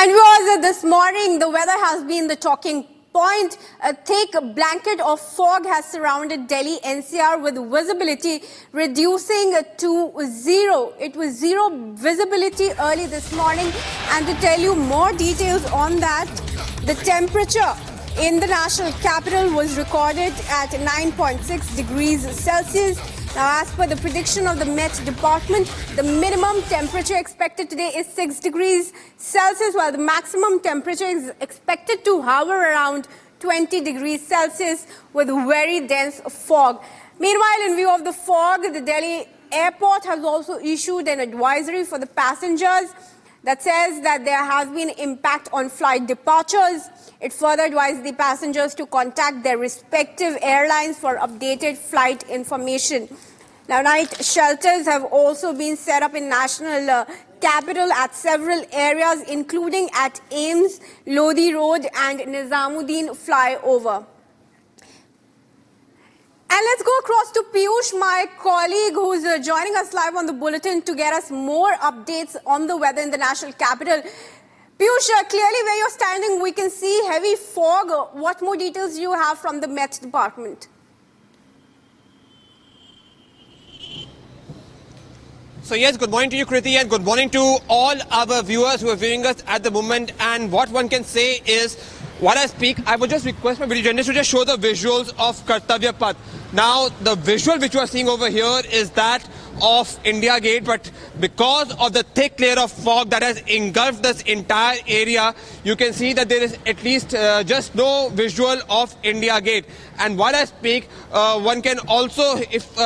And viewers, this morning the weather has been the talking point. A thick blanket of fog has surrounded Delhi NCR with visibility reducing to zero. It was zero visibility early this morning. And to tell you more details on that, the temperature in the national capital was recorded at 9.6 degrees Celsius. Now, as per the prediction of the Met Department, the minimum temperature expected today is 6 degrees Celsius, while the maximum temperature is expected to hover around 20 degrees Celsius with very dense fog. Meanwhile, in view of the fog, the Delhi airport has also issued an advisory for the passengers that says that there has been impact on flight departures. It further advised the passengers to contact their respective airlines for updated flight information. Now, night shelters have also been set up in national capital at several areas, including at AIIMS, Lodi Road and Nizamuddin flyover. And let's go across to Piyush, my colleague, who's joining us live on the bulletin to get us more updates on the weather in the national capital. Piyush, clearly where you're standing, we can see heavy fog. What more details do you have from the Met Department? So yes, good morning to you, Kriti, and good morning to all our viewers who are viewing us at the moment. And what one can say is, while I speak, I would just request my video journalist to just show the visuals of Kartavya Path. Now, the visual which you are seeing over here is that of India Gate, but because of the thick layer of fog that has engulfed this entire area, you can see that there is at least just no visual of India Gate. And while I speak, one can also, if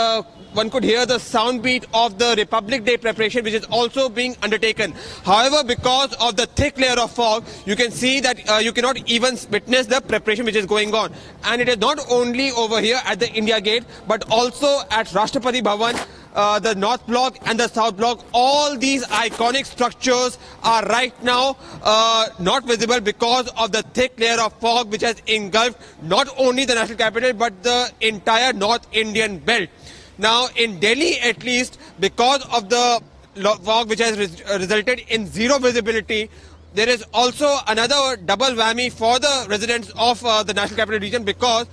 one could hear the sound beat of the Republic Day preparation, which is also being undertaken. However, because of the thick layer of fog, you can see that you cannot even witness the preparation which is going on. And it is not only over here at the India Gate, but also at Rashtrapati Bhavan, the North Block and the South Block. All these iconic structures are right now not visible because of the thick layer of fog which has engulfed not only the national capital, but the entire North Indian belt. Now, in Delhi, at least, because of the fog which has resulted in zero visibility, there is also another double whammy for the residents of the National Capital Region, because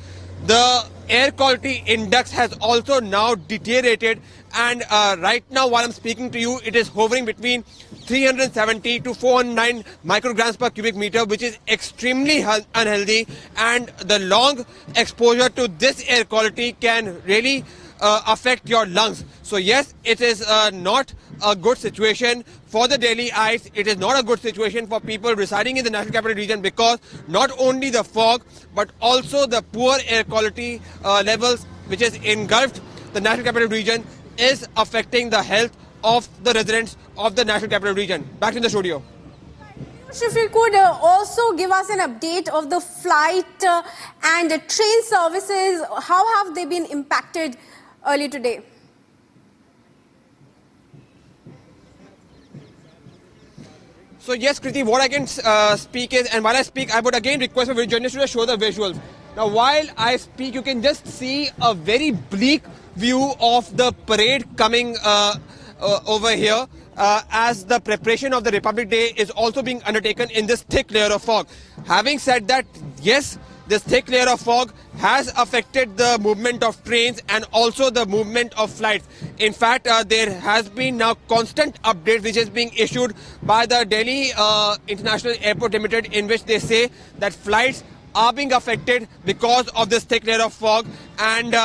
the air quality index has also now deteriorated, and right now while I'm speaking to you, it is hovering between 370 to 409 micrograms per cubic meter, which is extremely unhealthy, and the long exposure to this air quality can really affect your lungs. So yes, it is not a good situation for the Delhiites. It is not a good situation for people residing in the National Capital Region, because not only the fog, but also the poor air quality levels which has engulfed the National Capital Region is affecting the health of the residents of the National Capital Region. Back in the studio. If you could also give us an update of the flight and train services, how have they been impacted early today? So yes, Kriti, what I can speak is, and while I speak, I would again request for journalists to show the visuals. Now, while I speak, you can just see a very bleak view of the parade coming over here, as the preparation of the Republic Day is also being undertaken in this thick layer of fog. Having said that, yes, this thick layer of fog has affected the movement of trains and also the movement of flights. In fact, there has been now constant updates which is being issued by the Delhi International Airport Limited, in which they say that flights are being affected because of this thick layer of fog. And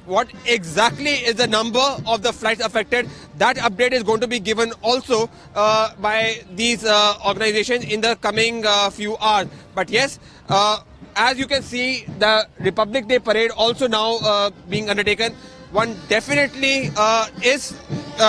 what exactly is the number of the flights affected, that update is going to be given also by these organizations in the coming few hours. But yes, as you can see, the Republic Day parade also now being undertaken. One definitely is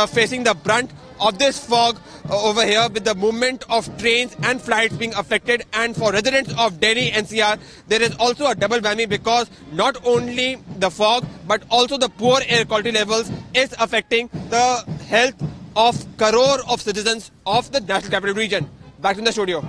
facing the brunt of this fog over here, with the movement of trains and flights being affected. And for residents of Delhi NCR, there is also a double whammy, because not only the fog, but also the poor air quality levels is affecting the health of crore of citizens of the National Capital Region. Back in the studio.